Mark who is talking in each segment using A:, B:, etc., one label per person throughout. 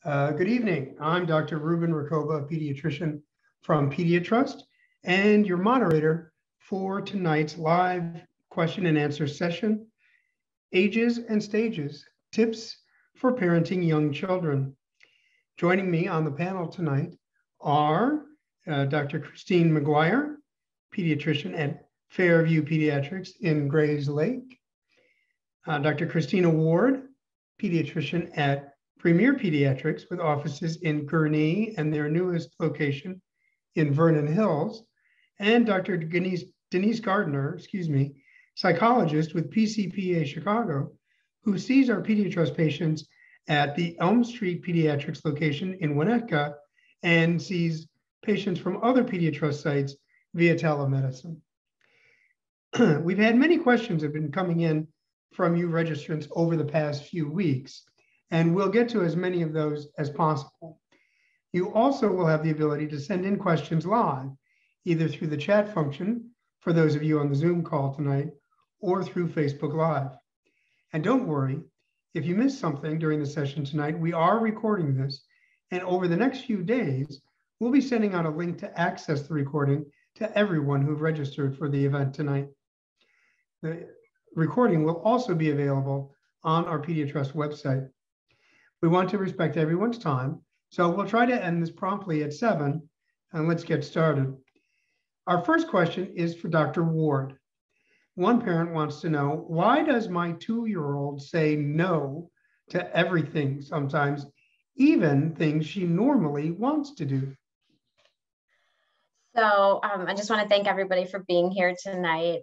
A: Good evening. I'm Dr. Ruben Rucoba, a pediatrician from PediaTrust, and your moderator for tonight's live question and answer session, Ages and Stages, Tips for Parenting Young Children. Joining me on the panel tonight are Dr. Kristina McGuire, pediatrician at Fairview Pediatrics in Grays Lake, Dr. Kristina Ward, pediatrician at Premier Pediatrics with offices in Gurnee and their newest location in Vernon Hills, and Dr. Denise Gardner, psychologist with PCPA Chicago, who sees our PediaTrust patients at the Elm Street Pediatrics location in Winnetka and sees patients from other PediaTrust sites via telemedicine. We've had many questions that have been coming in from you registrants over the past few weeks, and we'll get to as many of those as possible. You also will have the ability to send in questions live, either through the chat function for those of you on the Zoom call tonight, or through Facebook Live. And don't worry, if you missed something during the session tonight, we are recording this, and over the next few days, we'll be sending out a link to access the recording to everyone who've registered for the event tonight. The recording will also be available on our PediaTrust website. We want to respect everyone's time, so we'll try to end this promptly at 7, and let's get started. Our first question is for Dr. Ward. One parent wants to know, why does my 2-year-old say no to everything sometimes, even things she normally wants to do?
B: So I just want to thank everybody for being here tonight.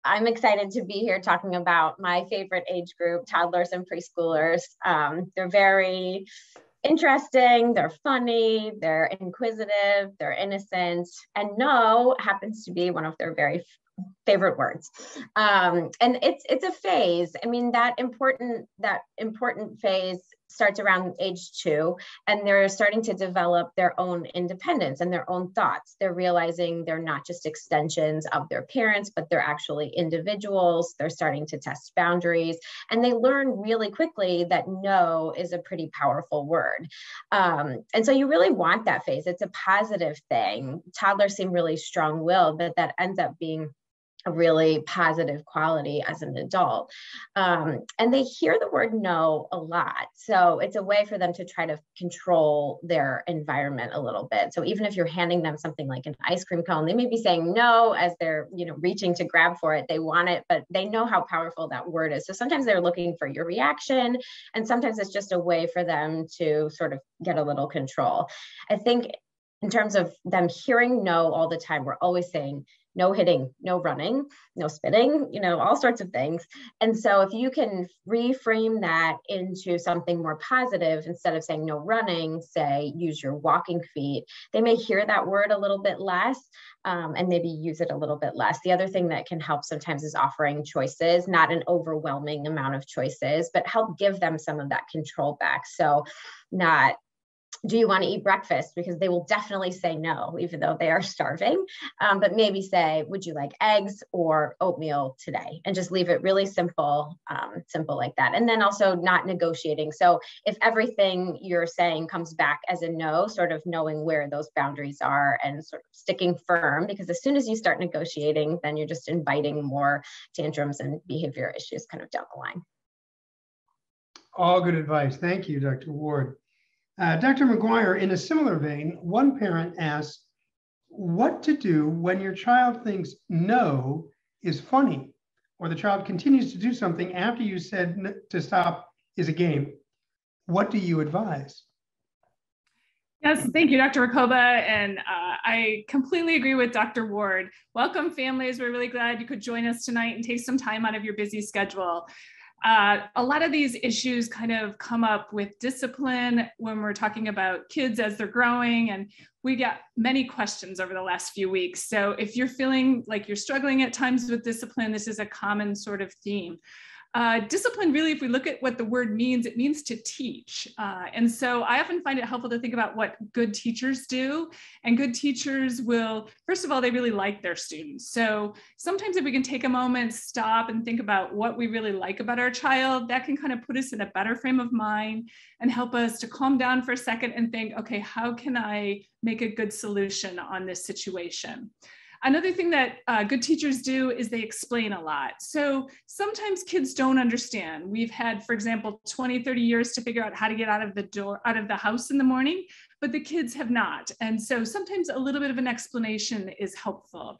B: I'm excited to be here talking about my favorite age group, toddlers and preschoolers. They're very interesting, they're funny, they're inquisitive, they're innocent, and no happens to be one of their very favorite words. And it's a phase. I mean, that important phase starts around age 2, and they're starting to develop their own independence and their own thoughts. They're realizing they're not just extensions of their parents, but they're actually individuals. They're starting to test boundaries, and they learn really quickly that no is a pretty powerful word. And so you really want that phase. It's a positive thing. Toddlers seem really strong-willed, but that ends up being a really positive quality as an adult. And they hear the word no a lot. So it's a way for them to try to control their environment a little bit. So even if you're handing them something like an ice cream cone, they may be saying no as they're, reaching to grab for it. They want it, but they know how powerful that word is. So sometimes they're looking for your reaction, and sometimes it's just a way for them to sort of get a little control. I think in terms of them hearing no all the time, we're always saying no hitting, no running, no spitting, all sorts of things. And so if you can reframe that into something more positive, instead of saying no running, say use your walking feet, they may hear that word a little bit less and maybe use it a little bit less. The other thing that can help sometimes is offering choices, not an overwhelming amount of choices, but help give them some of that control back. So not, do you want to eat breakfast? Because they will definitely say no, even though they are starving, but maybe say, would you like eggs or oatmeal today? And just leave it really simple, simple like that. And then also not negotiating. So if everything you're saying comes back as a no, sort of knowing where those boundaries are and sort of sticking firm, because as soon as you start negotiating, then you're just inviting more tantrums and behavior issues kind of down the line.
A: All good advice. Thank you, Dr. Ward. Dr. McGuire, in a similar vein, one parent asks, what to do when your child thinks no is funny, or the child continues to do something after you said to stop is a game? What do you advise?
C: Yes, thank you, Dr. Rucoba, and I completely agree with Dr. Ward. Welcome, families. We're really glad you could join us tonight and take some time out of your busy schedule. A lot of these issues kind of come up with discipline when we're talking about kids as they're growing, and we got many questions over the last few weeks. So if you're feeling like you're struggling at times with discipline, this is a common sort of theme. Discipline, really, if we look at what the word means, it means to teach. And so I often find it helpful to think about what good teachers do. And good teachers will, first of all, they really like their students. So sometimes if we can take a moment, stop and think about what we really like about our child, that can kind of put us in a better frame of mind and help us to calm down for a second and think, okay, how can I make a good solution on this situation? Another thing that good teachers do is they explain a lot. So sometimes kids don't understand. We've had, for example, 20, 30 years to figure out how to get out of the house in the morning, but the kids have not. And so sometimes a little bit of an explanation is helpful.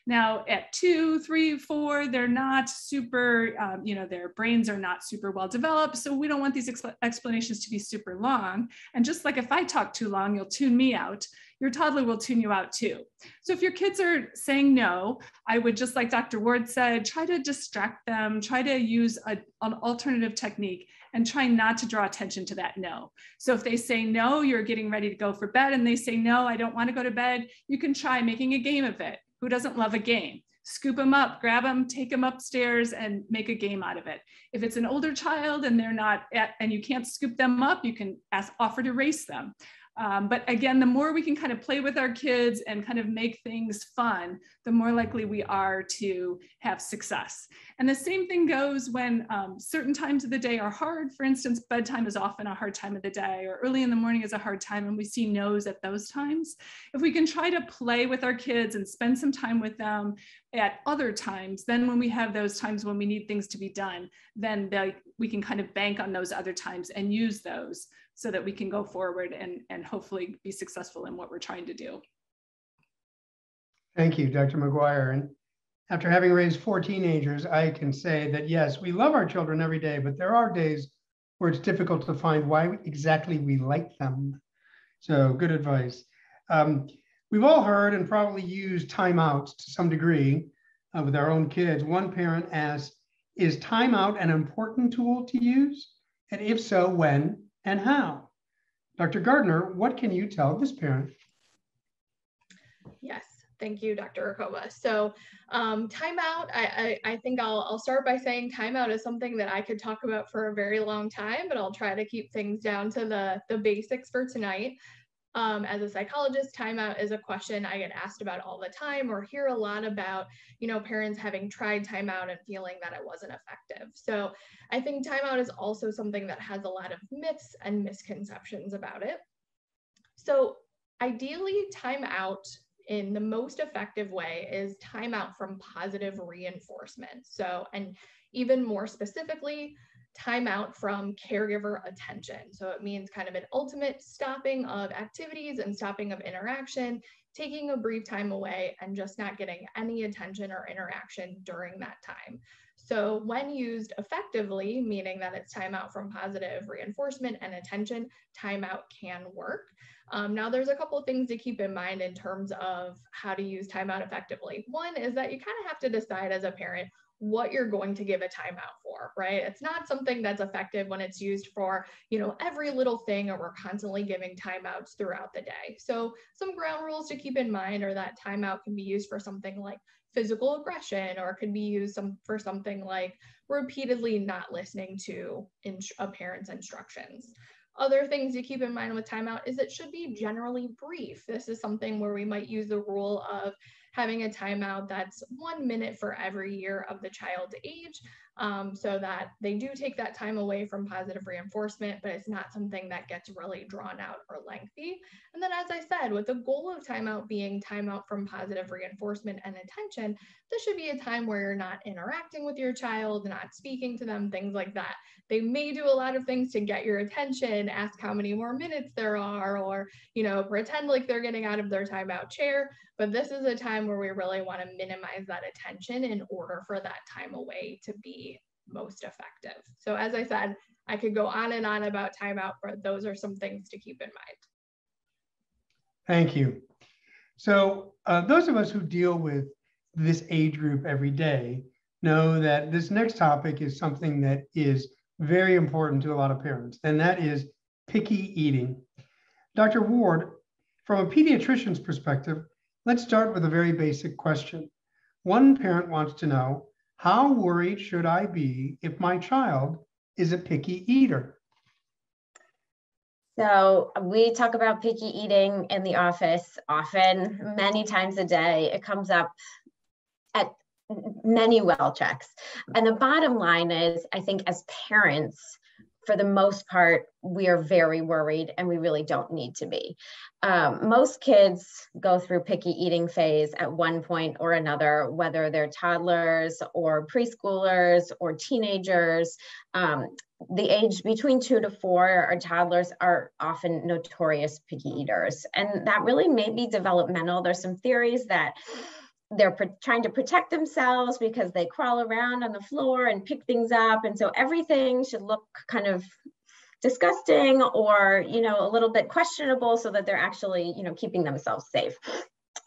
C: Now at 2, 3, 4, they're not super, their brains are not super well developed. So we don't want these explanations to be super long. And just like if I talk too long, you'll tune me out. Your toddler will tune you out too. So if your kids are saying no, I would, just like Dr. Ward said, try to distract them, try to use an alternative technique and try not to draw attention to that no. So if they say no, you're getting ready to go for bed and they say, no, I don't want to go to bed, you can try making a game of it. Who doesn't love a game? Scoop them up, grab them, take them upstairs and make a game out of it. If it's an older child and they're not and you can't scoop them up, you can offer to race them. But again, the more we can kind of play with our kids and kind of make things fun, the more likely we are to have success. And the same thing goes when certain times of the day are hard. For instance, bedtime is often a hard time of the day, or early in the morning is a hard time, and we see no's at those times. If we can try to play with our kids and spend some time with them at other times, then when we have those times when we need things to be done, then we can kind of bank on those other times and use those so that we can go forward and hopefully be successful in what we're trying to do.
A: Thank you, Dr. McGuire. And after having raised 4 teenagers, I can say that yes, we love our children every day, but there are days where it's difficult to find why exactly we like them. So good advice. We've all heard and probably used timeouts to some degree with our own kids. One parent asked, is timeout an important tool to use? And if so, when and how? Dr. Gardner, what can you tell this parent?
D: Yes, thank you, Dr. Rucoba. So timeout, I think I'll start by saying timeout is something that I could talk about for a very long time, but I'll try to keep things down to the basics for tonight. As a psychologist, timeout is a question I get asked about all the time, or hear a lot about, parents having tried timeout and feeling that it wasn't effective. So I think timeout is also something that has a lot of myths and misconceptions about it. So ideally, timeout in the most effective way is timeout from positive reinforcement. So, and even more specifically, timeout from caregiver attention. So it means kind of an ultimate stopping of activities and stopping of interaction, taking a brief time away and just not getting any attention or interaction during that time. So when used effectively, meaning that it's timeout from positive reinforcement and attention, timeout can work. Now there's a couple of things to keep in mind in terms of how to use timeout effectively. One is that you kind of have to decide as a parent what you're going to give a timeout for, right? It's not something that's effective when it's used for, every little thing, or we're constantly giving timeouts throughout the day. So some ground rules to keep in mind are that timeout can be used for something like physical aggression, or it could be used for something like repeatedly not listening to a parent's instructions. Other things to keep in mind with timeout is it should be generally brief. This is something where we might use the rule of having a timeout that's 1 minute for every year of the child's age, so that they do take that time away from positive reinforcement, but it's not something that gets really drawn out or lengthy. And then, as I said, with the goal of timeout being timeout from positive reinforcement and attention, this should be a time where you're not interacting with your child, not speaking to them, things like that. They may do a lot of things to get your attention, ask how many more minutes there are, or, pretend like they're getting out of their timeout chair. But this is a time where we really want to minimize that attention in order for that time away to be most effective. So as I said, I could go on and on about timeout, but those are some things to keep in mind.
A: Thank you. So those of us who deal with this age group every day know that this next topic is something that is very important to a lot of parents, and that is picky eating. Dr. Ward, from a pediatrician's perspective, let's start with a very basic question. One parent wants to know, How worried should I be if my child is a picky eater?
B: So we talk about picky eating in the office often, many times a day. It comes up at many well checks. And the bottom line is, I think as parents, for the most part, we are very worried and we really don't need to be. Most kids go through picky eating phase at one point or another, whether they're toddlers or preschoolers or teenagers. The age between 2 to 4, our toddlers are often notorious picky eaters. And that really may be developmental. There's some theories that they're trying to protect themselves because they crawl around on the floor and pick things up. And so everything should look kind of disgusting or, a little bit questionable so that they're actually, keeping themselves safe.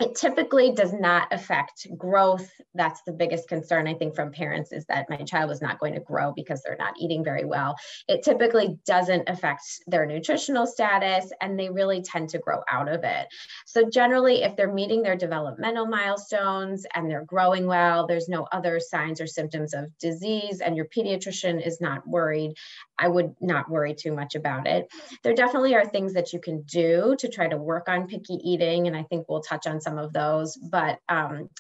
B: It typically does not affect growth. That's the biggest concern, I think, from parents, is that my child is not going to grow because they're not eating very well. It typically doesn't affect their nutritional status, and they really tend to grow out of it. So generally, if they're meeting their developmental milestones and they're growing well, there's no other signs or symptoms of disease, and your pediatrician is not worried, I would not worry too much about it. There definitely are things that you can do to try to work on picky eating, and I think we'll touch on some of those. But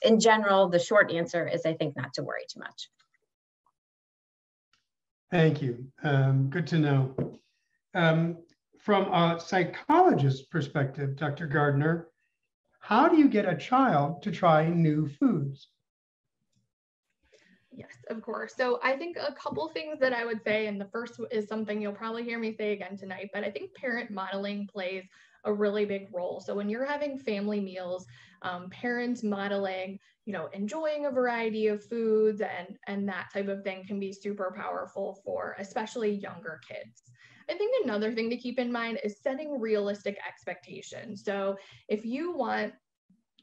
B: in general, the short answer is I think not to worry too much.
A: Thank you. Good to know. From a psychologist's perspective, Dr. Gardner, how do you get a child to try new foods?
D: Yes, of course. So I think a couple things that I would say, and the first is something you'll probably hear me say again tonight, but I think parent modeling plays a really big role. So when you're having family meals, parents modeling, enjoying a variety of foods and that type of thing can be super powerful for especially younger kids. I think another thing to keep in mind is setting realistic expectations. So if you want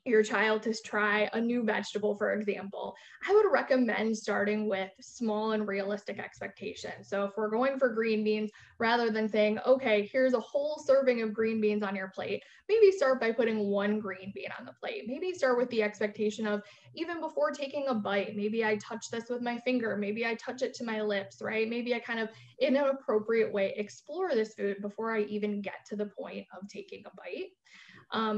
D: your child to try a new vegetable, for example, I would recommend starting with small and realistic expectations. So if we're going for green beans, rather than saying, okay, here's a whole serving of green beans on your plate, maybe start by putting one green bean on the plate. Maybe start with the expectation of, even before taking a bite, maybe I touch this with my finger, maybe I touch it to my lips, right? Maybe I kind of, in an appropriate way, explore this food before I even get to the point of taking a bite.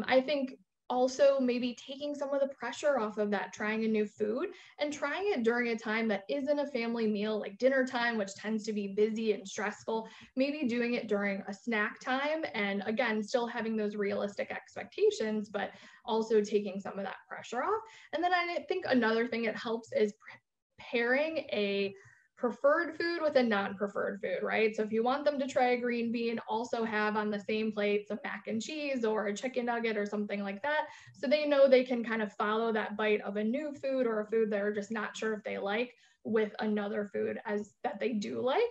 D: I think also maybe taking some of the pressure off of that, trying a new food and trying it during a time that isn't a family meal, like dinner time, which tends to be busy and stressful, maybe doing it during a snack time. And again, still having those realistic expectations, but also taking some of that pressure off. And then I think another thing it helps is pairing a preferred food with a non-preferred food, right? So if you want them to try a green bean, also have on the same plate some mac and cheese or a chicken nugget or something like that. So they know they can kind of follow that bite of a new food or a food they're just not sure if they like with another food as that they do like.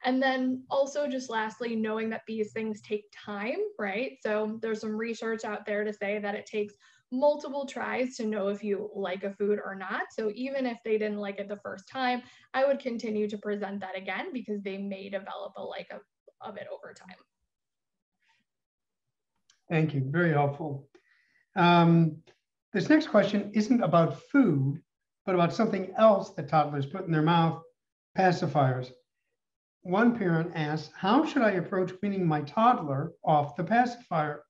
D: And then also just lastly, knowing that these things take time, right? So there's some research out there to say that it takes multiple tries to know if you like a food or not. So even if they didn't like it the first time, I would continue to present that again because they may develop a like of it over time.
A: Thank you, very helpful. This next question isn't about food, but about something else that toddlers put in their mouth, pacifiers. One parent asks, how should I approach weaning my toddler off the pacifier?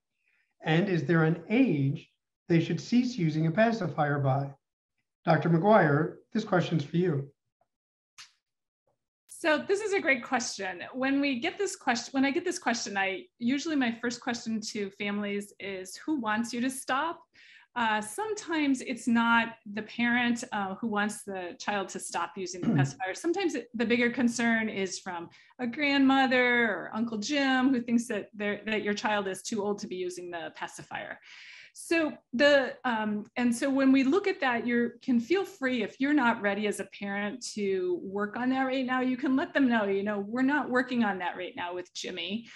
A: And is there an age they should cease using a pacifier by? Dr. McGuire, this question's for you.
C: So this is a great question. When I get this question, usually my first question to families is, who wants you to stop? Sometimes it's not the parent who wants the child to stop using the pacifier. Sometimes the bigger concern is from a grandmother or Uncle Jim who thinks that your child is too old to be using the pacifier. So so when we look at that, you can feel free, if you're not ready as a parent to work on that right now, you can let them know, we're not working on that right now with Jimmy,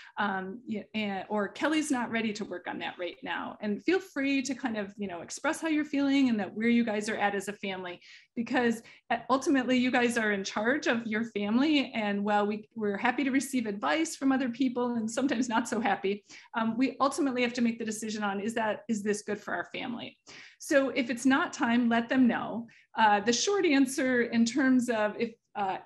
C: or Kelly's not ready to work on that right now. And feel free to kind of, express how you're feeling and that where you guys are at as a family, because ultimately you guys are in charge of your family. And while we're happy to receive advice from other people and sometimes not so happy, we ultimately have to make the decision on, is this good for our family? So if it's not time, let them know. The short answer in terms of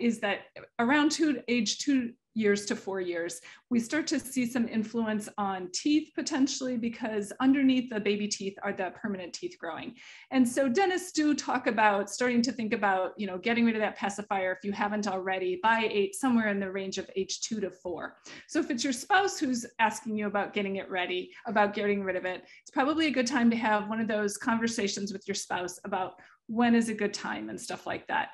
C: is that around age 2 years to 4 years, we start to see some influence on teeth potentially, because underneath the baby teeth are the permanent teeth growing. And so dentists do talk about starting to think about, getting rid of that pacifier if you haven't already by somewhere in the range of age 2 to 4. So if it's your spouse who's asking you about getting rid of it, it's probably a good time to have one of those conversations with your spouse about when is a good time and stuff like that.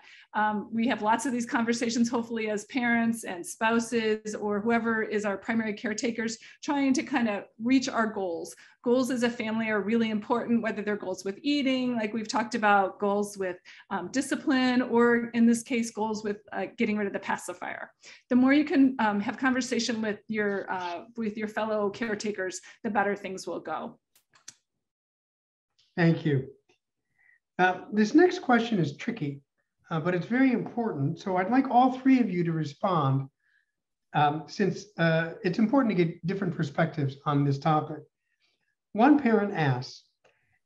C: We have lots of these conversations, hopefully as parents and spouses or whoever is our primary caretakers, trying to kind of reach our goals. Goals as a family are really important, whether they're goals with eating, like we've talked about, goals with discipline, or in this case, goals with getting rid of the pacifier. The more you can have conversation with your fellow caretakers, the better things will go.
A: Thank you. This next question is tricky, but it's very important. So I'd like all three of you to respond, since it's important to get different perspectives on this topic. One parent asks,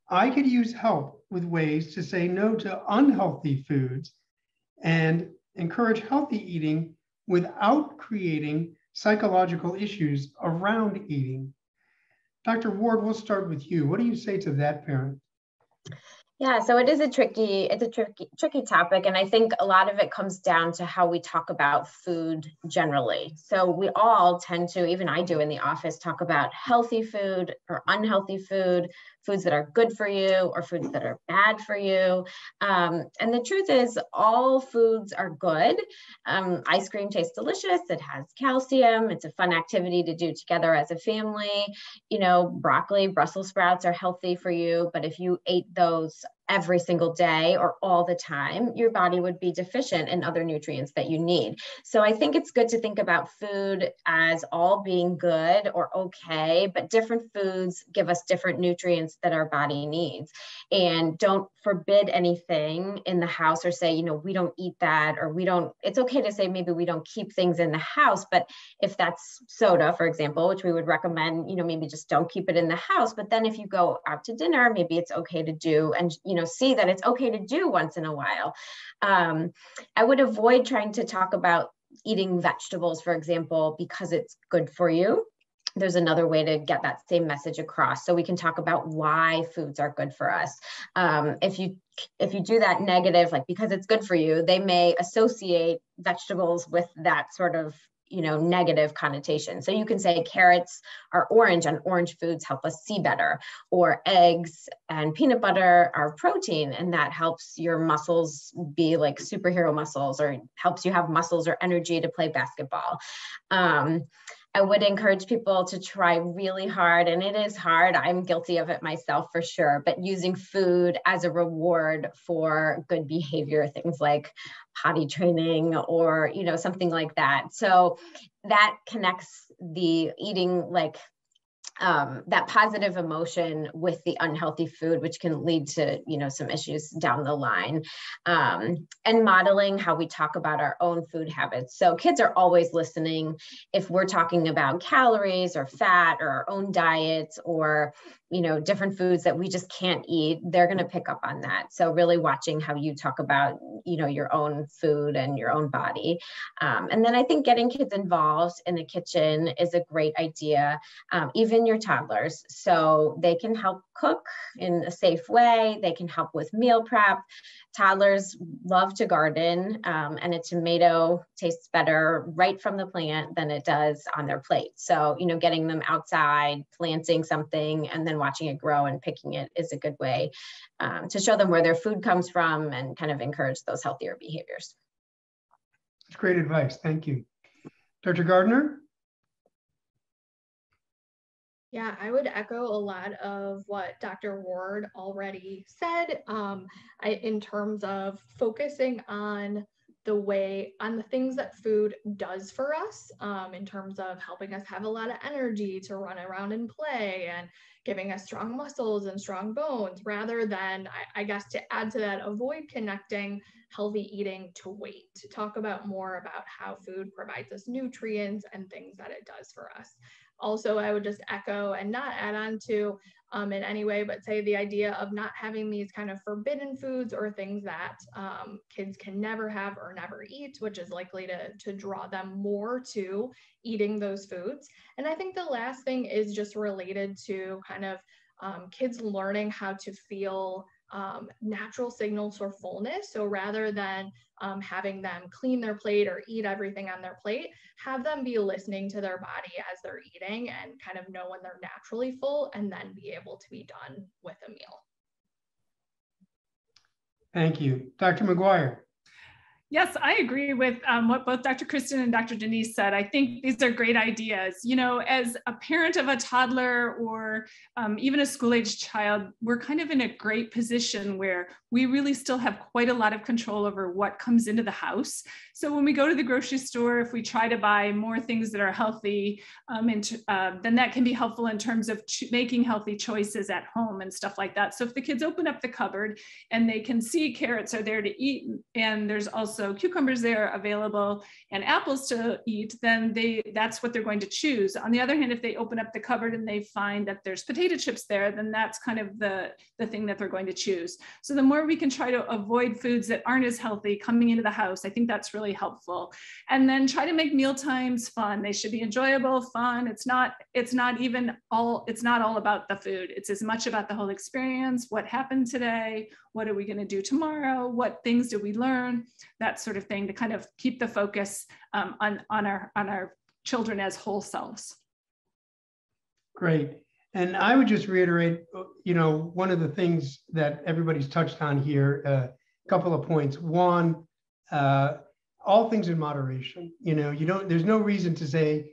A: I could use help with ways to say no to unhealthy foods and encourage healthy eating without creating psychological issues around eating. Dr. Ward, we'll start with you. What do you say to that parent?
B: Yeah, so it's a tricky topic. And I think a lot of it comes down to how we talk about food generally. So we all tend to, even I do in the office, talk about healthy food or unhealthy food, foods that are good for you or foods that are bad for you. And the truth is all foods are good. Ice cream tastes delicious. It has calcium. It's a fun activity to do together as a family. Broccoli, Brussels sprouts are healthy for you, but if you ate those every single day or all the time, your body would be deficient in other nutrients that you need. So I think it's good to think about food as all being good or okay, but different foods give us different nutrients that our body needs. And don't forbid anything in the house or say, we don't eat that, or it's okay to say maybe we don't keep things in the house, but if that's soda, for example, which we would recommend, maybe just don't keep it in the house. But then if you go out to dinner, maybe it's okay to do, and see that it's okay to do once in a while. I would avoid trying to talk about eating vegetables, for example, because it's good for you. There's another way to get that same message across. So we can talk about why foods are good for us. If you do that negative, like because it's good for you, they may associate vegetables with that sort of negative connotation. So you can say carrots are orange and orange foods help us see better, or eggs and peanut butter are protein and that helps your muscles be like superhero muscles, or helps you have muscles or energy to play basketball. I would encourage people to try really hard, and it is hard. I'm guilty of it myself for sure, but using food as a reward for good behavior, things like potty training or, something like that. So that connects the eating, that positive emotion with the unhealthy food, which can lead to, some issues down the line, and modeling how we talk about our own food habits. So kids are always listening. If we're talking about calories or fat or our own diets or, different foods that we just can't eat, they're going to pick up on that. So really watching how you talk about, your own food and your own body. And then I think getting kids involved in the kitchen is a great idea, even your toddlers. So they can help cook in a safe way. They can help with meal prep. Toddlers love to garden, and a tomato tastes better right from the plant than it does on their plate. So, getting them outside, planting something, and then watching it grow and picking it is a good way to show them where their food comes from and kind of encourage those healthier behaviors.
A: That's great advice. Thank you. Dr. Gardner?
D: Yeah, I would echo a lot of what Dr. Ward already said, in terms of focusing on the things that food does for us, in terms of helping us have a lot of energy to run around and play and giving us strong muscles and strong bones, rather than, I guess, to add to that, avoid connecting healthy eating to weight, to talk about more about how food provides us nutrients and things that it does for us. Also, I would just echo and not add on to in any way, but say the idea of not having these kind of forbidden foods or things that kids can never have or never eat, which is likely to draw them more to eating those foods. And I think the last thing is just related to kind of kids learning how to feel natural signals for fullness. So rather than having them clean their plate or eat everything on their plate, have them be listening to their body as they're eating and kind of know when they're naturally full and then be able to be done with a meal.
A: Thank you. Dr. McGuire.
C: Yes, I agree with what both Dr. Kristina and Dr. Denise said. I think these are great ideas. You know, as a parent of a toddler or even a school-aged child, we're kind of in a great position where we really still have quite a lot of control over what comes into the house. So when we go to the grocery store, if we try to buy more things that are healthy, then that can be helpful in terms of making healthy choices at home and stuff like that. So if the kids open up the cupboard and they can see carrots are there to eat, and there's also cucumbers there available and apples to eat, then that's what they're going to choose. On the other hand, if they open up the cupboard and they find that there's potato chips there, then that's kind of the thing that they're going to choose. So the more we can try to avoid foods that aren't as healthy coming into the house, I think that's really helpful. And then try to make meal times fun. They should be enjoyable, fun. It's not all about the food. It's as much about the whole experience. What happened today? What are we going to do tomorrow? What things did we learn? That sort of thing, to kind of keep the focus on our children as whole selves.
A: Great. And I would just reiterate, you know, one of the things that everybody's touched on here, a couple of points. One, all things in moderation. You know, there's no reason to say,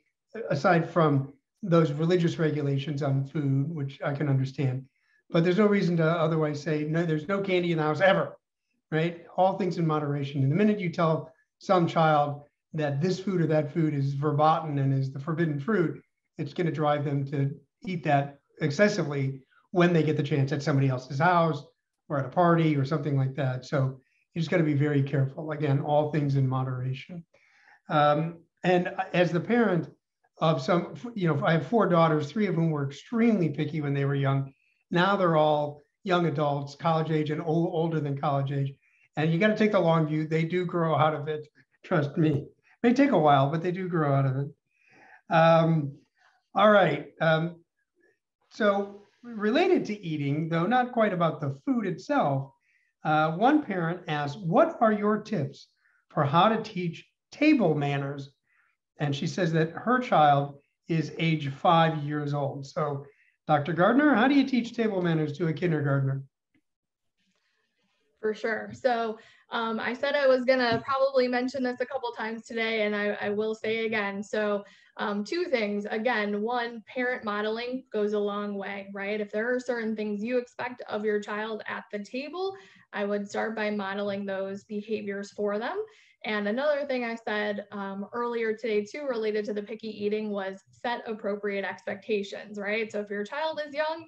A: aside from those religious regulations on food, which I can understand, but there's no reason to otherwise say, no, there's no candy in the house ever, right? All things in moderation. And the minute you tell some child that this food or that food is verboten and is the forbidden fruit, it's going to drive them to eat that excessively when they get the chance at somebody else's house or at a party or something like that. So you just got to be very careful. Again, all things in moderation. And as the parent of some, you know, I have 4 daughters, 3 of whom were extremely picky when they were young. Now they're all young adults, college age and older than college age. And you got to take the long view. They do grow out of it. Trust me. It may take a while, but they do grow out of it. All right. So related to eating, though not quite about the food itself, one parent asked, what are your tips for how to teach table manners? And she says that her child is age 5 years old. So Dr. Gardner, how do you teach table manners to a kindergartner?
D: For sure. So I said I was going to probably mention this a couple times today, and I will say again. So 2 things. Again, one, parent modeling goes a long way, right? If there are certain things you expect of your child at the table, I would start by modeling those behaviors for them. And another thing I said earlier today too, related to the picky eating, was set appropriate expectations, right? So if your child is young,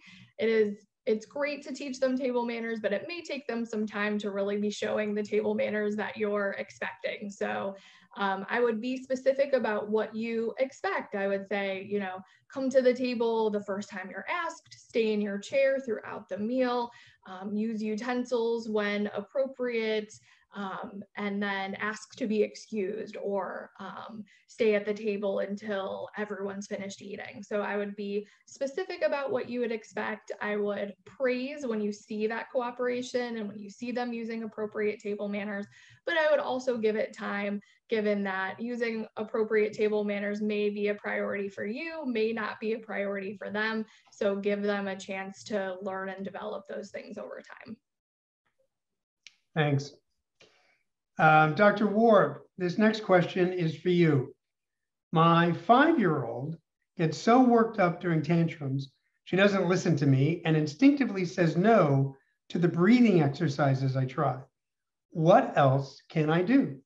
D: it's great to teach them table manners, but it may take them some time to really be showing the table manners that you're expecting. So I would be specific about what you expect. I would say, you know, come to the table the first time you're asked, stay in your chair throughout the meal, use utensils when appropriate, and then ask to be excused, or stay at the table until everyone's finished eating. So I would be specific about what you would expect. I would praise when you see that cooperation and when you see them using appropriate table manners, but I would also give it time, given that using appropriate table manners may be a priority for you, may not be a priority for them. So give them a chance to learn and develop those things over time.
A: Thanks. Dr. Ward, this next question is for you. My 5-year-old gets so worked up during tantrums, she doesn't listen to me and instinctively says no to the breathing exercises I try. What else can I do?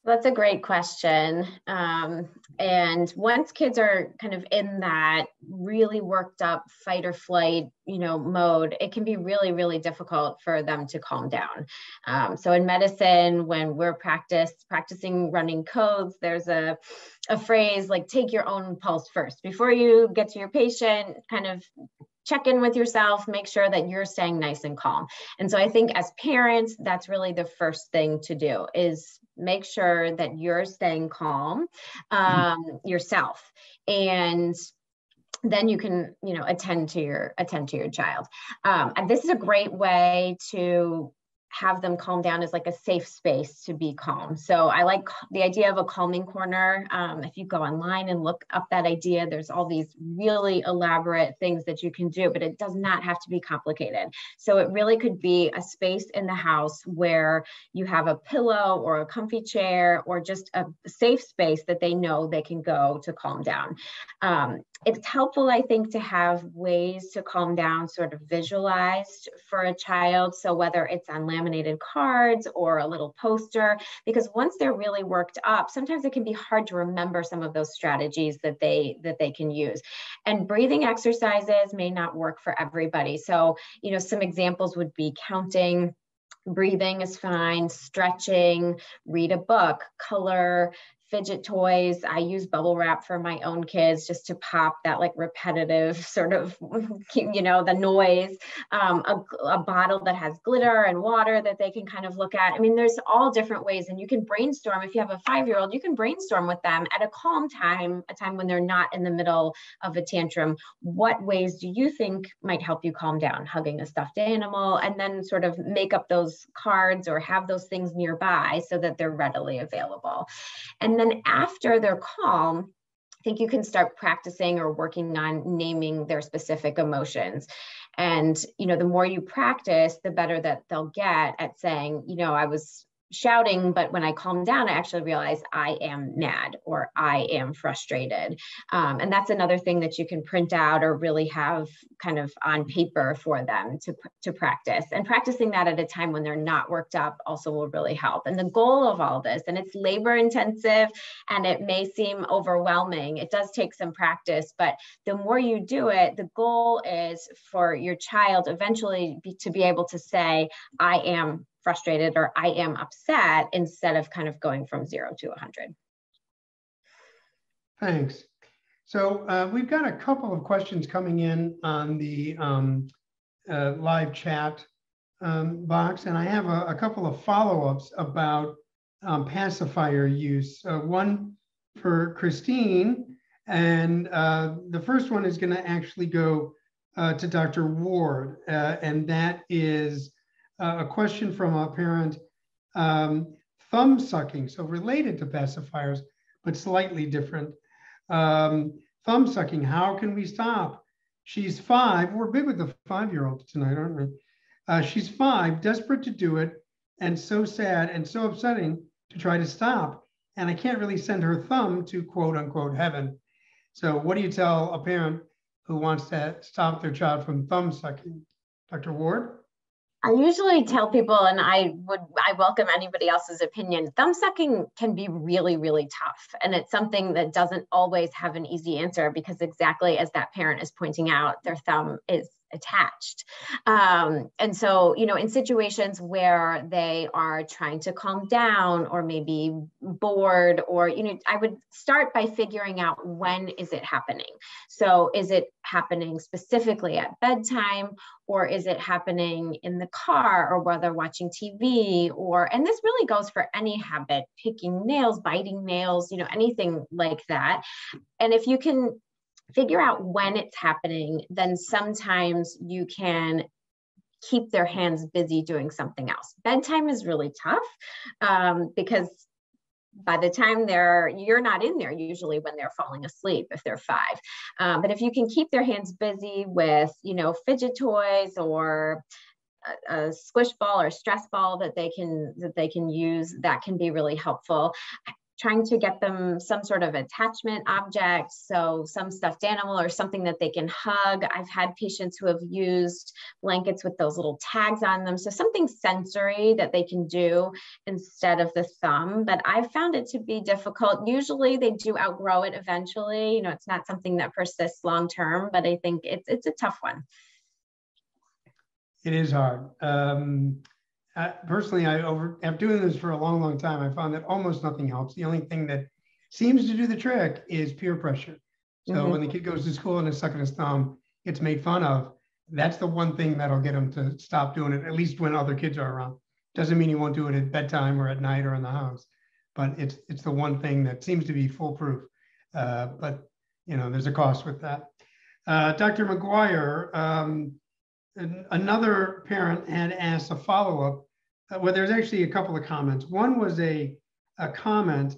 B: That's a great question. And once kids are kind of in that really worked up fight or flight, mode, it can be really, really difficult for them to calm down. So in medicine, when we're practicing running codes, there's a phrase like, take your own pulse first. Before you get to your patient, kind of check in with yourself, make sure that you're staying nice and calm. And so I think as parents, that's really the first thing to do, is make sure that you're staying calm yourself. And then you can, attend to your child. And this is a great way to have them calm down, is like a safe space to be calm. So I like the idea of a calming corner. If you go online and look up that idea, there's all these really elaborate things that you can do, but it does not have to be complicated. So it really could be a space in the house where you have a pillow or a comfy chair, or just a safe space that they know they can go to calm down. It's helpful, I think, to have ways to calm down sort of visualized for a child. So whether it's on laminated cards or a little poster, because once they're really worked up, sometimes it can be hard to remember some of those strategies that they can use. And breathing exercises may not work for everybody. So, some examples would be counting. Breathing is fine, stretching, read a book, color, fidget toys. I use bubble wrap for my own kids just to pop that like repetitive sort of, the noise. A bottle that has glitter and water that they can kind of look at. I mean, there's all different ways, and you can brainstorm. If you have a 5-year-old, you can brainstorm with them at a calm time, a time when they're not in the middle of a tantrum. What ways do you think might help you calm down? Hugging a stuffed animal, and then sort of make up those cards or have those things nearby so that they're readily available. And then after they're calm, I think you can start practicing or working on naming their specific emotions. And, the more you practice, the better that they'll get at saying, I was shouting, but when I calm down, I actually realize I am mad or I am frustrated. And that's another thing that you can print out or really have kind of on paper for them to practice. And practicing that at a time when they're not worked up also will really help. And the goal of all this, and it's labor intensive and it may seem overwhelming, it does take some practice, but the more you do it, the goal is for your child eventually to be able to say, I am frustrated or I am upset, instead of kind of going from 0 to 100.
A: Thanks. So we've got a couple of questions coming in on the live chat box, and I have a couple of follow-ups about pacifier use. One for Kristina, and the first one is going to actually go to Dr. Ward, and that is a question from a parent, thumb sucking, so related to pacifiers, but slightly different. Thumb sucking, how can we stop? She's 5, we're big with the 5-year-olds tonight, aren't we? She's 5, desperate to do it, and so sad and so upsetting to try to stop. And I can't really send her thumb to quote unquote heaven. So what do you tell a parent who wants to stop their child from thumb sucking? Dr. Ward?
B: I usually tell people, and I welcome anybody else's opinion, thumb sucking can be really, really tough. And it's something that doesn't always have an easy answer, because exactly as that parent is pointing out, their thumb is attached. And so, in situations where they are trying to calm down or maybe bored, or, I would start by figuring out, when is it happening? So is it happening specifically at bedtime, or is it happening in the car, or while they're watching TV, and this really goes for any habit, picking nails, biting nails, anything like that. And if you can figure out when it's happening, then sometimes you can keep their hands busy doing something else. Bedtime is really tough because by the time you're not in there usually when they're falling asleep, if they're 5. But if you can keep their hands busy with, fidget toys or a squish ball or stress ball that they can use, that can be really helpful. trying to get them some sort of attachment object, so some stuffed animal or something that they can hug. I've had patients who have used blankets with those little tags on them, so something sensory that they can do instead of the thumb. But I've found it to be difficult. Usually they do outgrow it eventually. You know, it's not something that persists long term, but I think it's a tough one.
A: It is hard. Personally, after doing this for a long, long time, I found that almost nothing helps. The only thing that seems to do the trick is peer pressure. So when the kid goes to school and is sucking his thumb, gets made fun of, that's the one thing that'll get him to stop doing it, at least when other kids are around. Doesn't mean he won't do it at bedtime or at night or in the house, but it's the one thing that seems to be foolproof. But you know, there's a cost with that. Dr. McGuire, another parent had asked a follow-up. Well, there's actually a couple of comments. One was a comment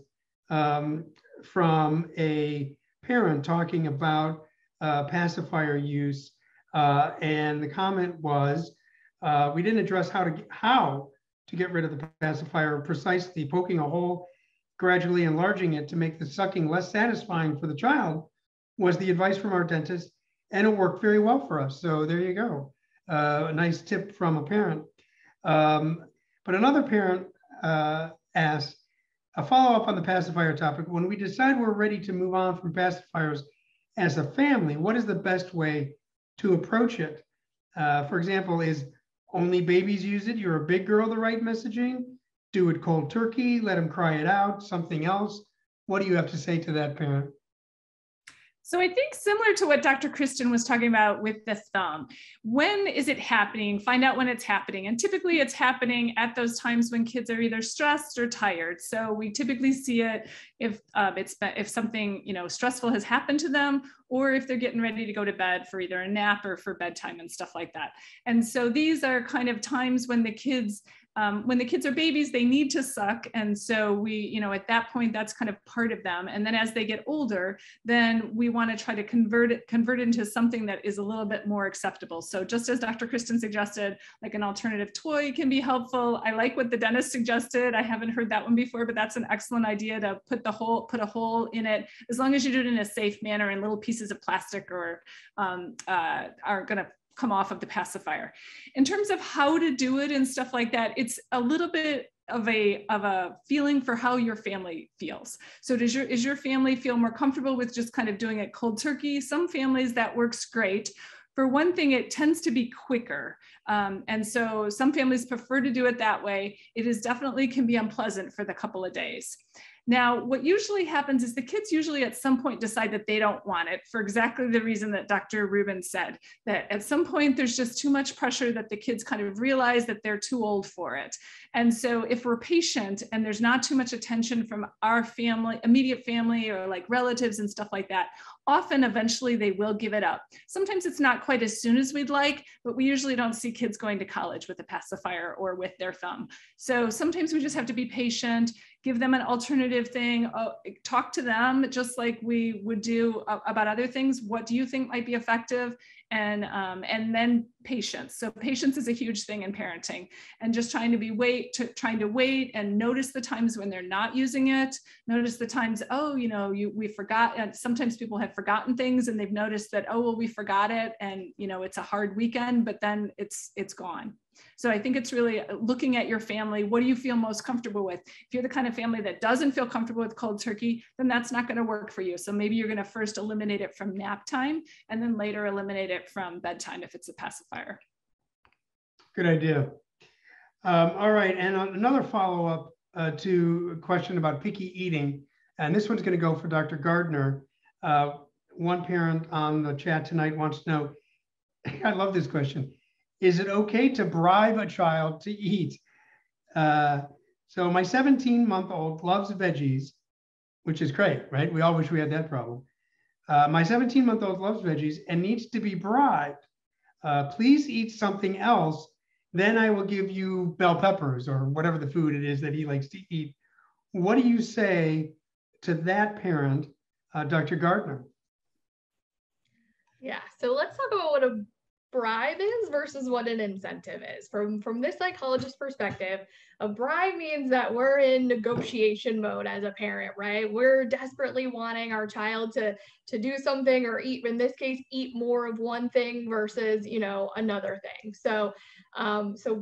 A: from a parent talking about pacifier use, and the comment was, we didn't address how to get rid of the pacifier precisely. Poking a hole, gradually enlarging it to make the sucking less satisfying for the child was the advice from our dentist, and it worked very well for us. So there you go. A nice tip from a parent. But another parent asked a follow-up on the pacifier topic. When we decide we're ready to move on from pacifiers as a family, what is the best way to approach it? For example, is only babies use it? You're a big girl, the right messaging? Do it cold turkey, let them cry it out, something else? What do you have to say to that parent?
C: So I think similar to what Dr. Kristin was talking about with the thumb, when is it happening? Find out when it's happening. And typically it's happening at those times when kids are either stressed or tired. So we typically see it if something, you know, stressful has happened to them, or if they're getting ready to go to bed for either a nap or for bedtime and stuff like that. And so these are kind of times when the kids are babies, they need to suck. And so we, you know, at that point, that's kind of part of them. And then as they get older, then we want to try to convert it into something that is a little bit more acceptable. So just as Dr. Kristin suggested, like an alternative toy can be helpful. I like what the dentist suggested. I haven't heard that one before, but that's an excellent idea to put a hole in it, as long as you do it in a safe manner, and little pieces of plastic or are going to come off of the pacifier. In terms of how to do it and stuff like that, it's a little bit of a feeling for how your family feels. So is your family feel more comfortable with just kind of doing it cold turkey? Some families that works great. For one thing, it tends to be quicker. And so some families prefer to do it that way. It is definitely can be unpleasant for the couple of days. Now, what usually happens is the kids usually at some point decide that they don't want it for exactly the reason that Dr. Ruben said, that at some point there's just too much pressure that the kids kind of realize that they're too old for it. And so if we're patient and there's not too much attention from our family, immediate family, or like relatives and stuff like that, often eventually they will give it up. Sometimes it's not quite as soon as we'd like, but we usually don't see kids going to college with a pacifier or with their thumb. So sometimes we just have to be patient, give them an alternative thing, talk to them just like we would do about other things. What do you think might be effective? And then patience. So patience is a huge thing in parenting, and just trying to wait and notice the times when they're not using it. Notice the times, oh, you know, we forgot. And sometimes people have forgotten things and they've noticed that, oh, well, we forgot it. And, you know, it's a hard weekend, but then it's gone. So I think it's really looking at your family. What do you feel most comfortable with? If you're the kind of family that doesn't feel comfortable with cold turkey, then that's not going to work for you. So maybe you're going to first eliminate it from nap time and then later eliminate it from bedtime if it's a pacifier.
A: Good idea. All right. And another follow-up to a question about picky eating. And this one's going to go for Dr. Gardner. One parent on the chat tonight wants to know, I love this question. Is it okay to bribe a child to eat? So my 17-month-old loves veggies, which is great, right? We all wish we had that problem. My 17-month-old loves veggies and needs to be bribed. Please eat something else, then I will give you bell peppers or whatever the food it is that he likes to eat. What do you say to that parent, Dr. Gardner?
D: Yeah, so let's talk about what a bribe is versus what an incentive is. From this psychologist perspective, a bribe means that we're in negotiation mode as a parent, right? We're desperately wanting our child to do something, or eat, in this case, eat more of one thing versus, another thing. So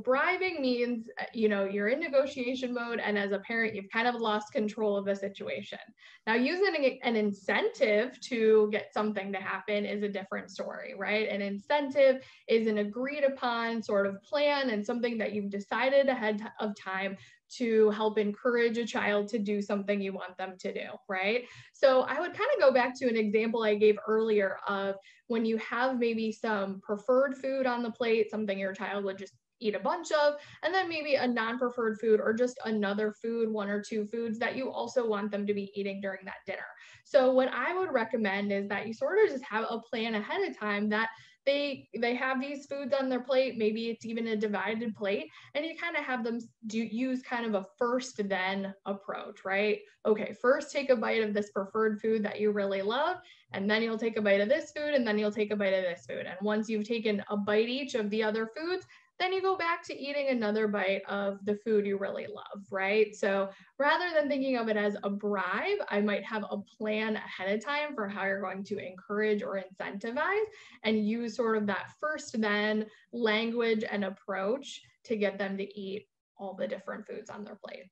D: bribing means, you're in negotiation mode, and as a parent, you've kind of lost control of the situation. Now, using an incentive to get something to happen is a different story, right? An incentive is an agreed upon sort of plan and something that you've decided ahead of time to help encourage a child to do something you want them to do, right? So I would kind of go back to an example I gave earlier of when you have maybe some preferred food on the plate, something your child would just eat a bunch of, and then maybe a non-preferred food or just another food, one or two foods that you also want them to be eating during that dinner. So what I would recommend is that you sort of just have a plan ahead of time that they have these foods on their plate, maybe it's even a divided plate, and you kind of have them use kind of a first then approach, right? Okay, first take a bite of this preferred food that you really love, and then you'll take a bite of this food, and then you'll take a bite of this food. And once you've taken a bite each of the other foods, then you go back to eating another bite of the food you really love, right? So rather than thinking of it as a bribe, I might have a plan ahead of time for how you're going to encourage or incentivize, and use sort of that first then language and approach to get them to eat all the different foods on their plate.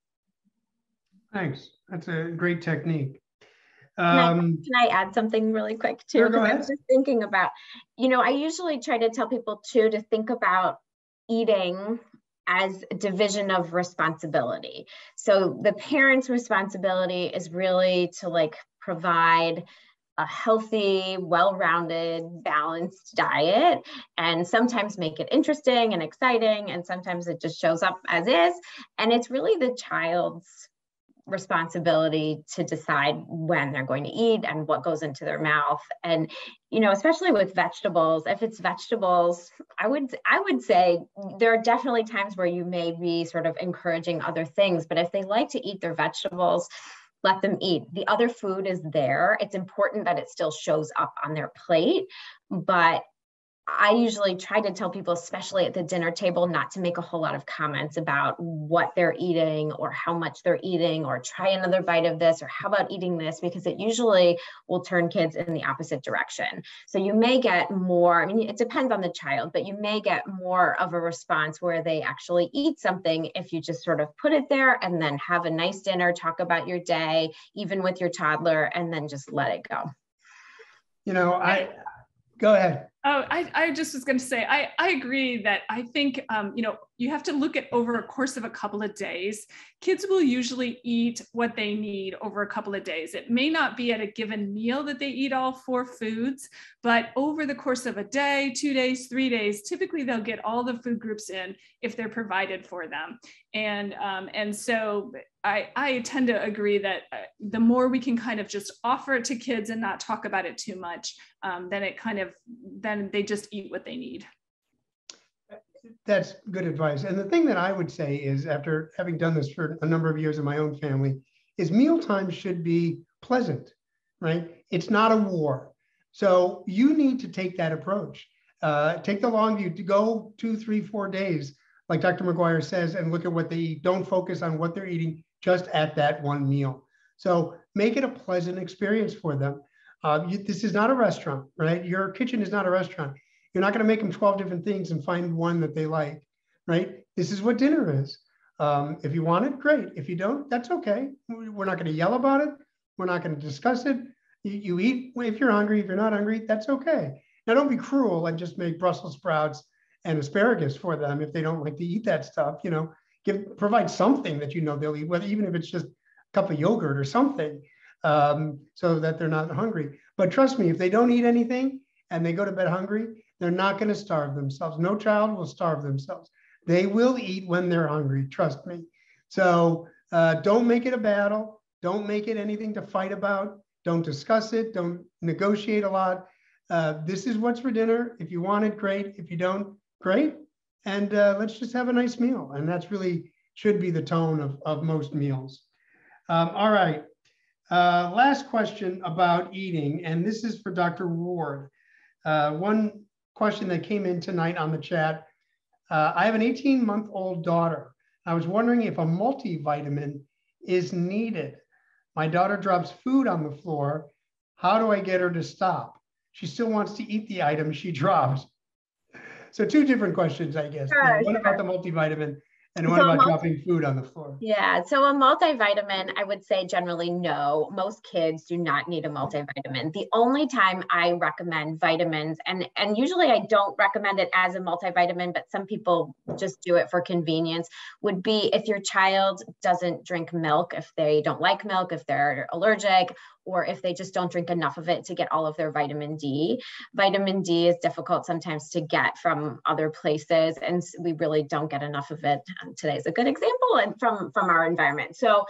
A: Thanks. That's a great technique.
B: Can I add something really quick too?
A: Sure, go ahead.
B: I was just thinking about, I usually try to tell people too to think about eating as a division of responsibility. So the parent's responsibility is really to provide a healthy, well-rounded, balanced diet, and sometimes make it interesting and exciting, and sometimes it just shows up as is. And it's really the child's responsibility to decide when they're going to eat and what goes into their mouth. And especially with vegetables, if it's vegetables, I would say there are definitely times where you may be sort of encouraging other things, but if they like to eat their vegetables, let them eat. The other food is there. It's important that it still shows up on their plate, but I usually try to tell people, especially at the dinner table, not to make a whole lot of comments about what they're eating or how much they're eating, or try another bite of this, or how about eating this, because it usually will turn kids in the opposite direction. So you may get more, it depends on the child, but you may get more of a response where they actually eat something if you just sort of put it there and then have a nice dinner, talk about your day, even with your toddler, and then just let it go.
A: Go ahead.
C: Oh, I just was going to say, I agree that I think, you have to look at over a course of a couple of days. Kids will usually eat what they need over a couple of days. It may not be at a given meal that they eat all 4 foods, but over the course of a day, 2 days, 3 days, typically they'll get all the food groups in if they're provided for them. And so I tend to agree that the more we can kind of just offer it to kids and not talk about it too much, then they just eat what they need.
A: That's good advice. And the thing that I would say is, after having done this for a number of years in my own family, is mealtime should be pleasant, right? It's not a war. So you need to take that approach. Take the long view, to go 2, 3, 4 days, like Dr. McGuire says, and look at what they eat. Don't focus on what they're eating just at that one meal. So make it a pleasant experience for them. This is not a restaurant, right? Your kitchen is not a restaurant. You're not going to make them 12 different things and find one that they like, right? This is what dinner is. If you want it, great. If you don't, that's okay. We're not going to yell about it. We're not going to discuss it. You eat if you're hungry. If you're not hungry, that's okay. Now, don't be cruel and just make Brussels sprouts and asparagus for them if they don't like to eat that stuff. Provide something that they'll eat, even if it's just a cup of yogurt or something, so that they're not hungry. But trust me, if they don't eat anything and they go to bed hungry, they're not going to starve themselves. No child will starve themselves. They will eat when they're hungry, trust me. So don't make it a battle. Don't make it anything to fight about. Don't discuss it. Don't negotiate a lot. This is what's for dinner. If you want it, great. If you don't, great. And let's just have a nice meal. And that's really should be the tone of most meals. All right. Last question about eating, and this is for Dr. Ward. One question that came in tonight on the chat. I have an 18-month-old daughter. I was wondering if a multivitamin is needed. My daughter drops food on the floor. How do I get her to stop? She still wants to eat the item she drops. So two different questions, I guess.
B: Sure,
A: One about the multivitamin and one about dropping food on the floor.
B: Yeah, so a multivitamin, I would say generally no. Most kids do not need a multivitamin. The only time I recommend vitamins, and usually I don't recommend it as a multivitamin, but some people just do it for convenience, would be if your child doesn't drink milk, if they don't like milk, if they're allergic, or if they just don't drink enough of it to get all of their vitamin D. Vitamin D is difficult sometimes to get from other places, and we really don't get enough of it. Today is a good example and from our environment. So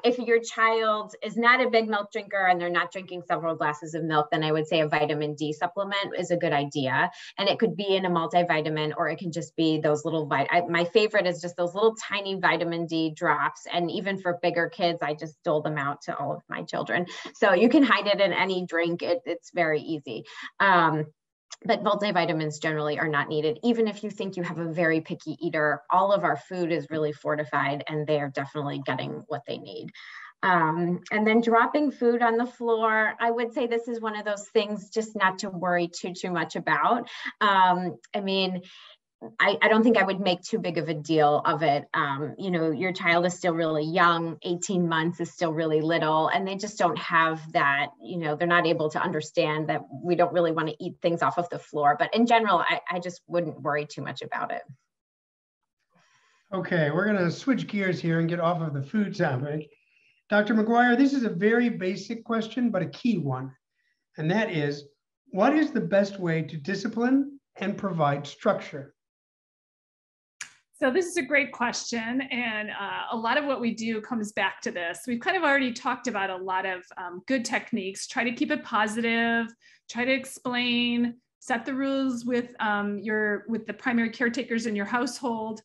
B: if your child is not a big milk drinker and they're not drinking several glasses of milk, then I would say a vitamin D supplement is a good idea. And it could be in a multivitamin, or it can just be those little, my favorite is just those little tiny vitamin D drops. And even for bigger kids, I just dole them out to all of my children. So you can hide it in any drink. It's very easy. But multivitamins generally are not needed. Even if you think you have a very picky eater, all of our food is really fortified and they are definitely getting what they need. And then dropping food on the floor, I would say this is one of those things just not to worry too much about. I mean, I don't think I would make too big of a deal of it. You know, your child is still really young, 18 months is still really little, and they just don't have that, you know, they're not able to understand that we don't really want to eat things off of the floor. But in general, I just wouldn't worry too much about it.
A: Okay, we're going to switch gears here and get off of the food topic. Dr. McGuire, this is a very basic question, but a key one. And that is, what is the best way to discipline and provide structure?
C: So this is a great question, and a lot of what we do comes back to this. We've kind of already talked about a lot of good techniques. Try to keep it positive, try to explain, set the rules with the primary caretakers in your household.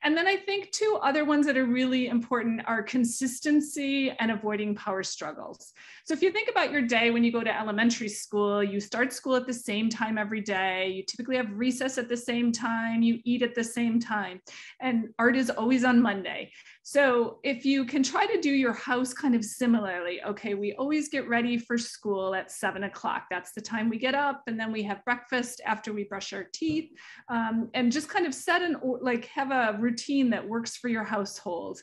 C: And then I think two other ones that are really important are consistency and avoiding power struggles. So if you think about your day when you go to elementary school, you start school at the same time every day. You typically have recess at the same time. You eat at the same time. And art is always on Monday. So if you can try to do your house kind of similarly, okay, we always get ready for school at 7 o'clock. That's the time we get up, and then we have breakfast after we brush our teeth, and just kind of have a routine that works for your household.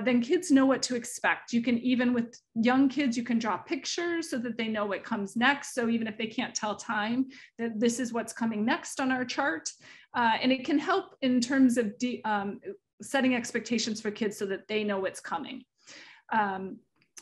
C: Then kids know what to expect. You can, even with young kids, you can draw pictures so that they know what comes next. So even if they can't tell time, that this is what's coming next on our chart. And it can help in terms of setting expectations for kids so that they know what's coming.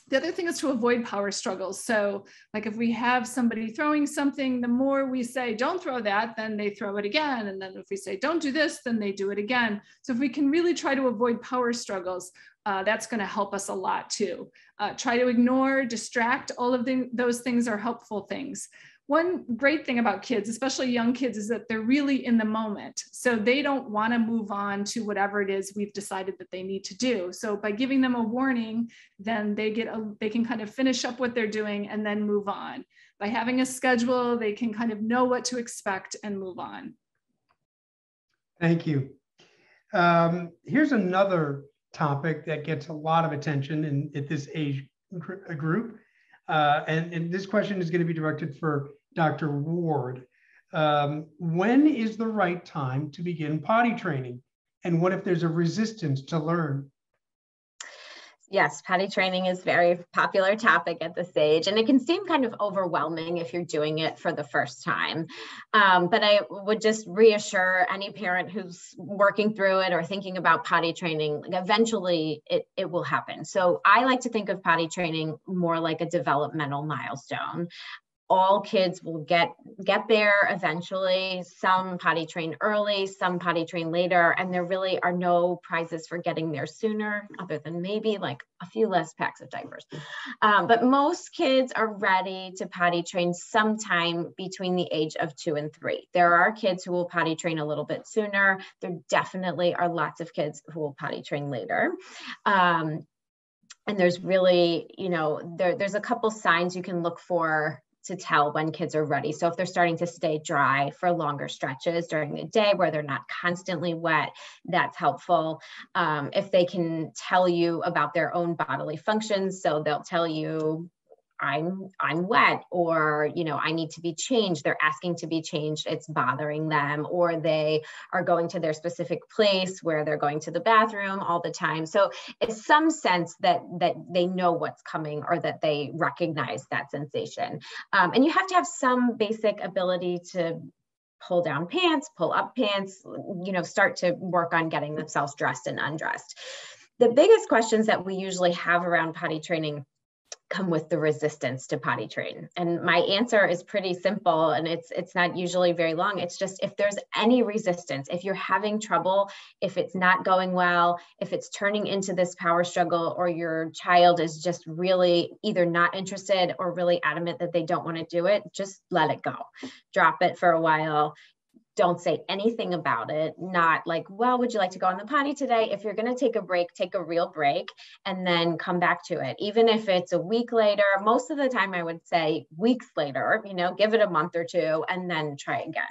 C: The other thing is to avoid power struggles. So like if we have somebody throwing something, the more we say, don't throw that, then they throw it again. And then if we say, don't do this, then they do it again. So if we can really try to avoid power struggles, that's going to help us a lot too. Try to ignore, distract, all of those things are helpful things. One great thing about kids, especially young kids, is that they're really in the moment. So they don't want to move on to whatever it is we've decided that they need to do. So by giving them a warning, then they can kind of finish up what they're doing and then move on. By having a schedule, they can kind of know what to expect and move on.
A: Thank you. Here's another topic that gets a lot of attention at this age group. And this question is going to be directed for Dr. Ward. When is the right time to begin potty training? And what if there's a resistance to learn?
B: Yes, potty training is a very popular topic at this age, and it can seem kind of overwhelming if you're doing it for the first time. But I would just reassure any parent who's working through it or thinking about potty training, like eventually it will happen. So I like to think of potty training more like a developmental milestone. All kids will get there eventually. Some potty train early, some potty train later, and there really are no prizes for getting there sooner, other than maybe like a few less packs of diapers. But most kids are ready to potty train sometime between the age of 2 and 3. There are kids who will potty train a little bit sooner. There definitely are lots of kids who will potty train later. And there's really, you know, there's a couple signs you can look for to tell when kids are ready. So if they're starting to stay dry for longer stretches during the day where they're not constantly wet, that's helpful. If they can tell you about their own bodily functions, so they'll tell you, I'm wet, or, you know, I need to be changed. They're asking to be changed. It's bothering them, or they are going to their specific place where they're going to the bathroom all the time. So it's some sense that they know what's coming, or that they recognize that sensation. And you have to have some basic ability to pull down pants, pull up pants, you know, start to work on getting themselves dressed and undressed. The biggest questions that we usually have around potty training come with the resistance to potty train. And my answer is pretty simple, and it's not usually very long. It's just, if there's any resistance, if you're having trouble, if it's not going well, if it's turning into this power struggle, or your child is just really either not interested or really adamant that they don't want to do it, just let it go. Drop it for a while. Don't say anything about it. Not like, well, would you like to go on the potty today? If you're going to take a break, take a real break, and then come back to it. Even if it's a week later, most of the time I would say weeks later, you know, give it a month or two and then try again.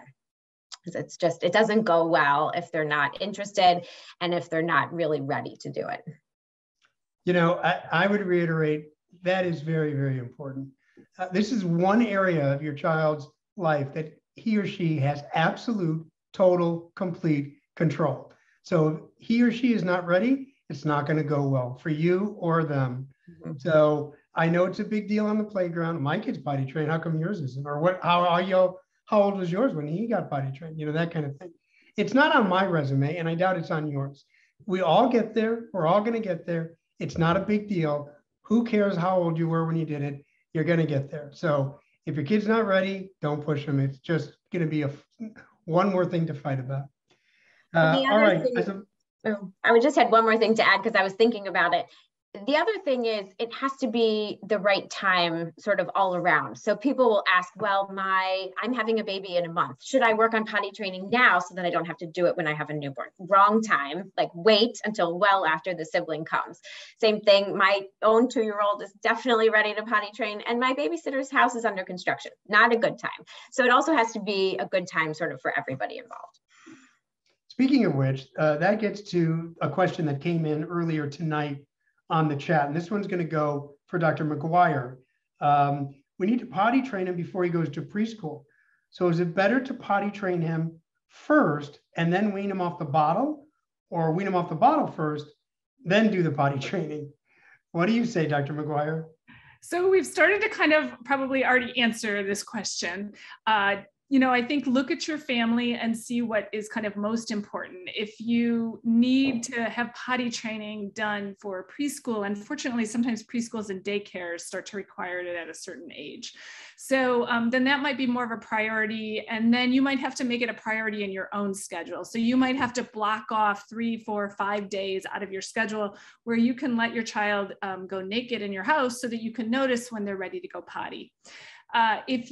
B: Because it's just, it doesn't go well if they're not interested and if they're not really ready to do it.
A: You know, I would reiterate, that is very, very important. This is one area of your child's life that he or she has absolute, total, complete control. So if he or she is not ready, it's not going to go well for you or them. Mm-hmm. So I know it's a big deal on the playground. My kid's potty trained. How come yours isn't? Or what? How old was yours when he got potty trained? You know, that kind of thing. It's not on my resume, and I doubt it's on yours. We all get there. We're all going to get there. It's not a big deal. Who cares how old you were when you did it? You're going to get there. So if your kid's not ready, don't push them. It's just going to be one more thing to fight about. All right.
B: I would just had one more thing to add, because I was thinking about it. The other thing is, it has to be the right time sort of all around. So people will ask, well, I'm having a baby in a month. Should I work on potty training now so that I don't have to do it when I have a newborn? Wrong time. Like, wait until well after the sibling comes. Same thing. My own 2-year-old is definitely ready to potty train, and my babysitter's house is under construction. Not a good time. So it also has to be a good time sort of for everybody involved.
A: Speaking of which, that gets to a question that came in earlier tonight on the chat. And this one's going to go for Dr. McGuire. We need to potty train him before he goes to preschool. So is it better to potty train him first and then wean him off the bottle, or wean him off the bottle first, then do the potty training? What do you say, Dr. McGuire?
C: So we've started to kind of probably already answer this question. You know, I think look at your family and see what is kind of most important. If you need to have potty training done for preschool, unfortunately, sometimes preschools and daycares start to require it at a certain age. So then that might be more of a priority. And then you might have to make it a priority in your own schedule. So you might have to block off 3, 4, 5 days out of your schedule where you can let your child go naked in your house so that you can notice when they're ready to go potty. If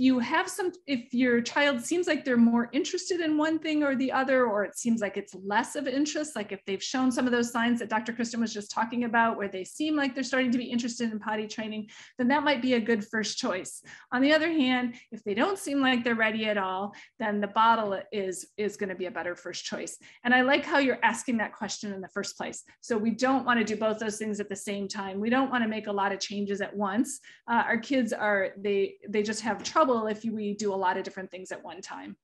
C: your child seems like they're more interested in one thing or the other, or it seems like it's less of interest, like if they've shown some of those signs that Dr. Kristina was just talking about, where they seem like they're starting to be interested in potty training, then that might be a good first choice. On the other hand, if they don't seem like they're ready at all, then the bottle is going to be a better first choice. And I like how you're asking that question in the first place. So we don't want to do both those things at the same time. We don't want to make a lot of changes at once. Our kids they just have trouble if we do a lot of different things at one time.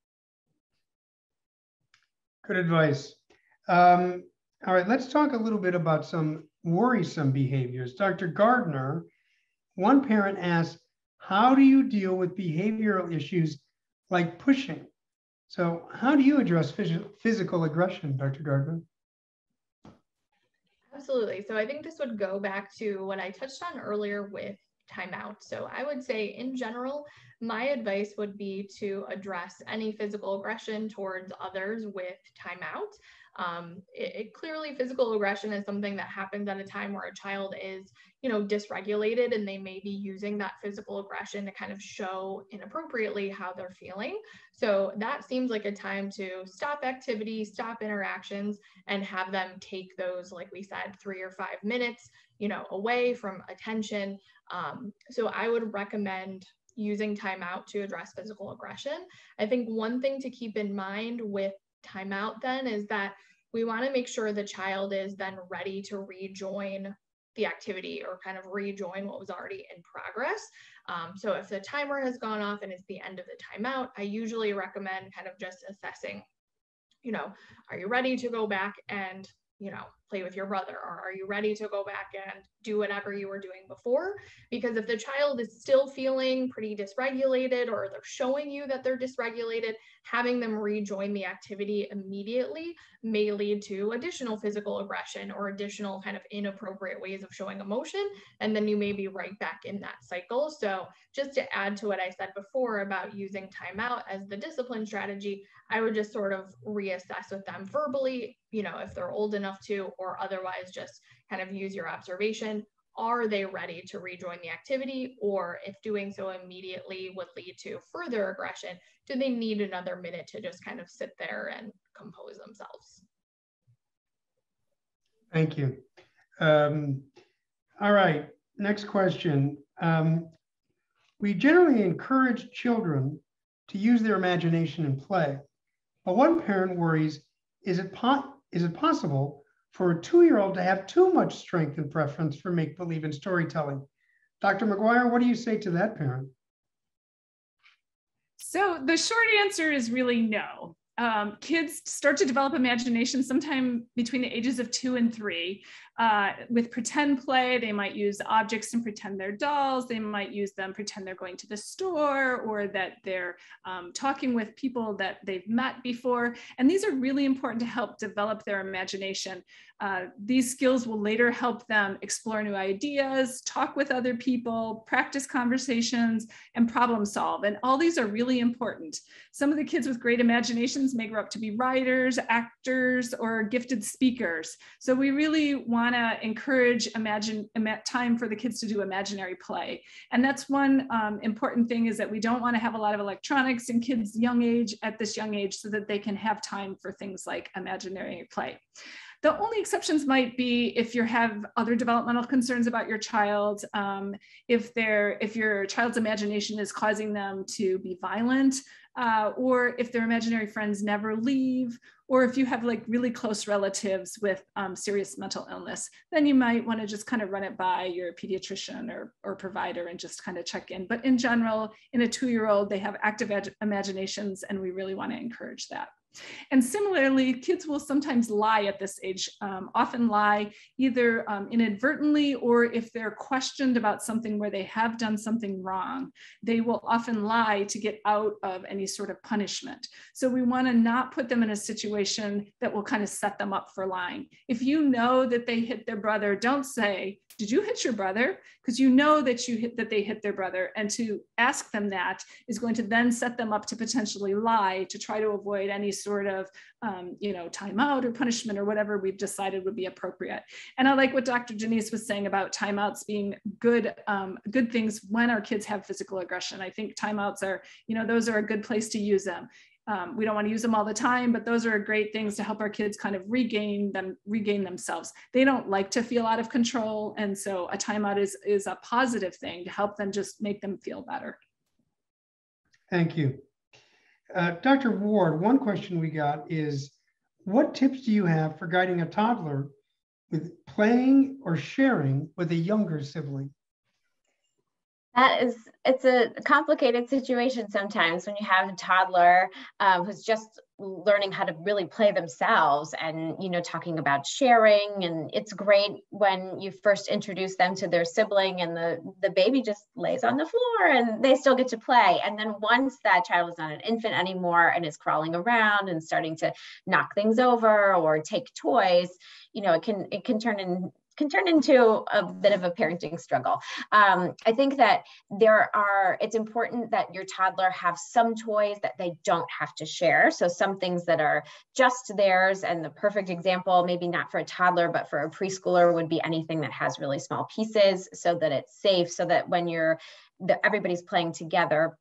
A: Good advice. All right, let's talk a little bit about some worrisome behaviors. Dr. Gardner, one parent asked, how do you deal with behavioral issues like pushing? So how do you address physical aggression, Dr. Gardner?
D: Absolutely. So I think this would go back to what I touched on earlier with timeout. So I would say in general, my advice would be to address any physical aggression towards others with timeout. Clearly physical aggression is something that happens at a time where a child is, dysregulated, and they may be using that physical aggression to kind of show inappropriately how they're feeling. So that seems like a time to stop activity, stop interactions, and have them take those, like we said, 3 or 5 minutes, away from attention. So I would recommend using timeout to address physical aggression. I think one thing to keep in mind with timeout then is that we want to make sure the child is then ready to rejoin the activity or kind of rejoin what was already in progress. So if the timer has gone off and it's the end of the timeout, I usually recommend kind of just assessing, you know, are you ready to go back and, you know, play with your brother, or are you ready to go back and do whatever you were doing before? Because if the child is still feeling pretty dysregulated, or they're showing you that they're dysregulated, having them rejoin the activity immediately may lead to additional physical aggression or additional kind of inappropriate ways of showing emotion. And then you may be right back in that cycle. So just to add to what I said before about using timeout as the discipline strategy, I would just sort of reassess with them verbally, you know, if they're old enough to, or otherwise just kind of use your observation. Are they ready to rejoin the activity? Or if doing so immediately would lead to further aggression, do they need another minute to just kind of sit there and compose themselves?
A: Thank you. All right, next question. We generally encourage children to use their imagination and play, but one parent worries, is it possible for a 2-year-old to have too much strength and preference for make-believe and storytelling? Dr. McGuire, what do you say to that parent?
C: So the short answer is really no. Kids start to develop imagination sometime between the ages of 2 and 3. With pretend play, they might use objects and pretend they're dolls. They might use them, pretend they're going to the store, or that they're talking with people that they've met before. And these are really important to help develop their imagination. These skills will later help them explore new ideas, talk with other people, practice conversations, and problem solve. And all these are really important. Some of the kids with great imaginations may grow up to be writers, actors, or gifted speakers. So we really want to encourage time for the kids to do imaginary play. And that's one important thing, is that we don't want to have a lot of electronics in kids at this young age, so that they can have time for things like imaginary play. The only exceptions might be if you have other developmental concerns about your child, if your child's imagination is causing them to be violent, or if their imaginary friends never leave, or if you have like really close relatives with serious mental illness, then you might want to just kind of run it by your pediatrician or provider and just kind of check in. But in general, in a 2-year-old, they have active imaginations, and we really want to encourage that. And similarly, kids will sometimes lie at this age, often lie either inadvertently, or if they're questioned about something where they have done something wrong, they will often lie to get out of any sort of punishment. So we want to not put them in a situation that will kind of set them up for lying. If you know that they hit their brother, don't say, "Did you hit your brother?" Because you know that they hit their brother, and to ask them that is going to then set them up to potentially lie to try to avoid any sort of timeout or punishment or whatever we've decided would be appropriate. And I like what Dr. Denise was saying about timeouts being good things when our kids have physical aggression. I think timeouts are, those are a good place to use them. We don't want to use them all the time, but those are great things to help our kids kind of regain themselves. They don't like to feel out of control. And so a timeout is a positive thing to help them, just make them feel better.
A: Thank you. Dr. Ward, one question we got is, what tips do you have for guiding a toddler with playing or sharing with a younger sibling?
B: It's a complicated situation sometimes when you have a toddler who's just learning how to really play themselves and, talking about sharing. And it's great when you first introduce them to their sibling and the baby just lays on the floor and they still get to play. And then once that child is not an infant anymore and is crawling around and starting to knock things over or take toys, it can turn into a bit of a parenting struggle. I think that it's important that your toddler have some toys that they don't have to share. So some things that are just theirs, and the perfect example, maybe not for a toddler, but for a preschooler, would be anything that has really small pieces so that it's safe, so that when everybody's playing together,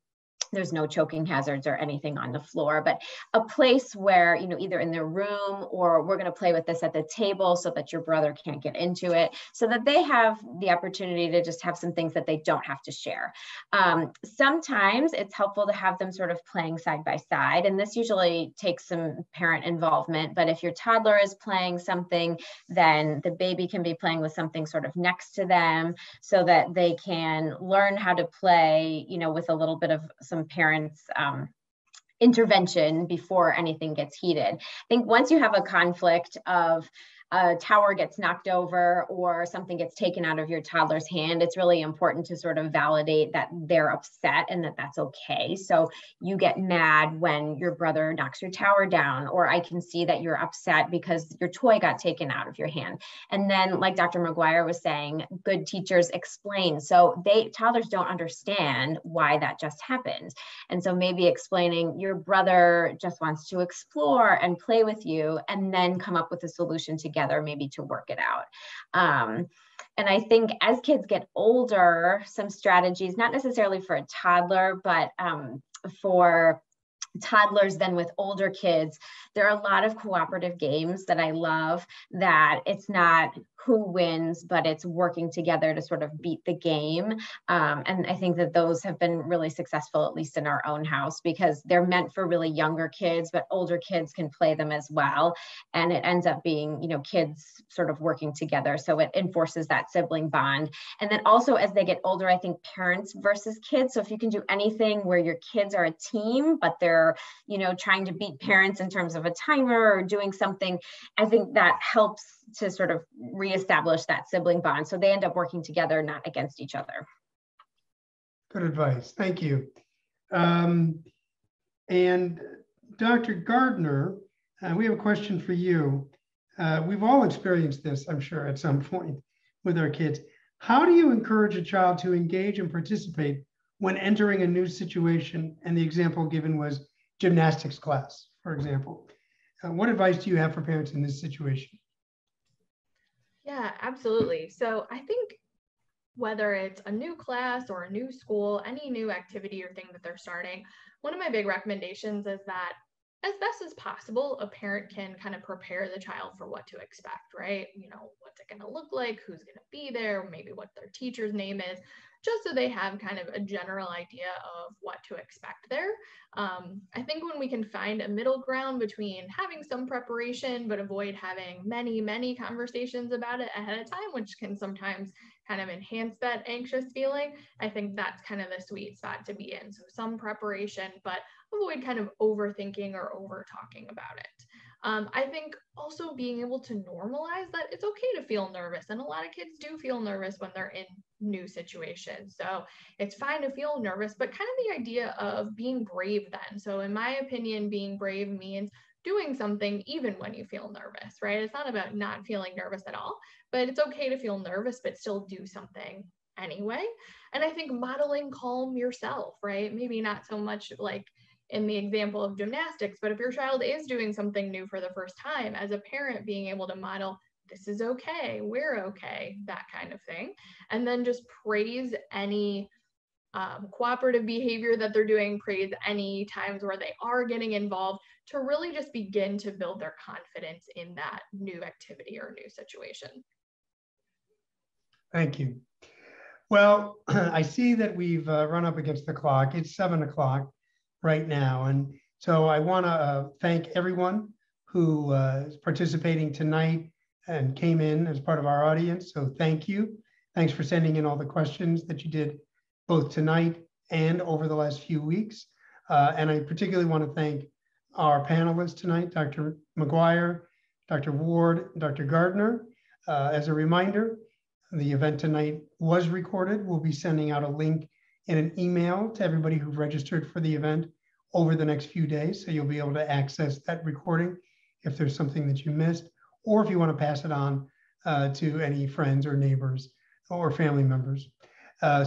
B: there's no choking hazards or anything on the floor, but a place where, you know, either in their room or we're going to play with this at the table so that your brother can't get into it, so that they have the opportunity to just have some things that they don't have to share. Sometimes it's helpful to have them sort of playing side by side, and this usually takes some parent involvement, but if your toddler is playing something, then the baby can be playing with something sort of next to them so that they can learn how to play, you know, with a little bit of some parents' intervention before anything gets heated. I think once you have a conflict of a tower gets knocked over or something gets taken out of your toddler's hand, it's really important to sort of validate that they're upset and that that's okay. So you get mad when your brother knocks your tower down, or I can see that you're upset because your toy got taken out of your hand. And then, like Dr. McGuire was saying, good teachers explain. So toddlers don't understand why that just happened. And so maybe explaining your brother just wants to explore and play with you, and then come up with a solution together, maybe to work it out. And I think as kids get older, some strategies, not necessarily for a toddler, but for toddlers then with older kids, there are a lot of cooperative games that I love, that it's not who wins, but it's working together to sort of beat the game. And I think that those have been really successful, at least in our own house, because they're meant for really younger kids, but older kids can play them as well. And it ends up being, you know, kids sort of working together. So it enforces that sibling bond. And then also as they get older, I think parents versus kids. So if you can do anything where your kids are a team, but they're, you know, trying to beat parents in terms of a timer or doing something, I think that helps to sort of reestablish that sibling bond. So they end up working together, not against each other.
A: Good advice. Thank you. And Dr. Gardner, we have a question for you. We've all experienced this, I'm sure, at some point with our kids. How do you encourage a child to engage and participate when entering a new situation? And the example given was gymnastics class, for example. What advice do you have for parents in this situation?
D: Yeah, absolutely. So I think whether it's a new class or a new school, any new activity or thing that they're starting, one of my big recommendations is that as best as possible, a parent can kind of prepare the child for what to expect, right? You know, what's it going to look like, who's going to be there, maybe what their teacher's name is, just so they have kind of a general idea of what to expect there. I think when we can find a middle ground between having some preparation, but avoid having many conversations about it ahead of time, which can sometimes kind of enhance that anxious feeling, I think that's kind of the sweet spot to be in. So some preparation, but avoid kind of overthinking or over talking about it. I think also being able to normalize that it's okay to feel nervous. And a lot of kids do feel nervous when they're in new situations. So it's fine to feel nervous, but kind of the idea of being brave then. So in my opinion, being brave means doing something even when you feel nervous, right? It's not about not feeling nervous at all, but it's okay to feel nervous, but still do something anyway. And I think modeling calm yourself, right? Maybe not so much like in the example of gymnastics, but if your child is doing something new for the first time, as a parent being able to model, this is okay, we're okay, that kind of thing. And then just praise any cooperative behavior that they're doing, praise any times where they are getting involved, to really just begin to build their confidence in that new activity or new situation.
A: Thank you. Well, I see that we've run up against the clock. It's 7 o'clock right now. And so I want to thank everyone who is participating tonight and came in as part of our audience. So thank you. Thanks for sending in all the questions that you did both tonight and over the last few weeks. And I particularly want to thank our panelists tonight, Dr. McGuire, Dr. Ward, Dr. Gardner. As a reminder, the event tonight was recorded. We'll be sending out a link in an email to everybody who registered for the event over the next few days. So you'll be able to access that recording if there's something that you missed, or if you want to pass it on to any friends or neighbors or family members.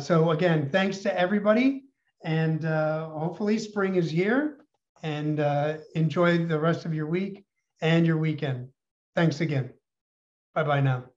A: So again, thanks to everybody, and hopefully spring is here, and enjoy the rest of your week and your weekend. Thanks again. Bye-bye now.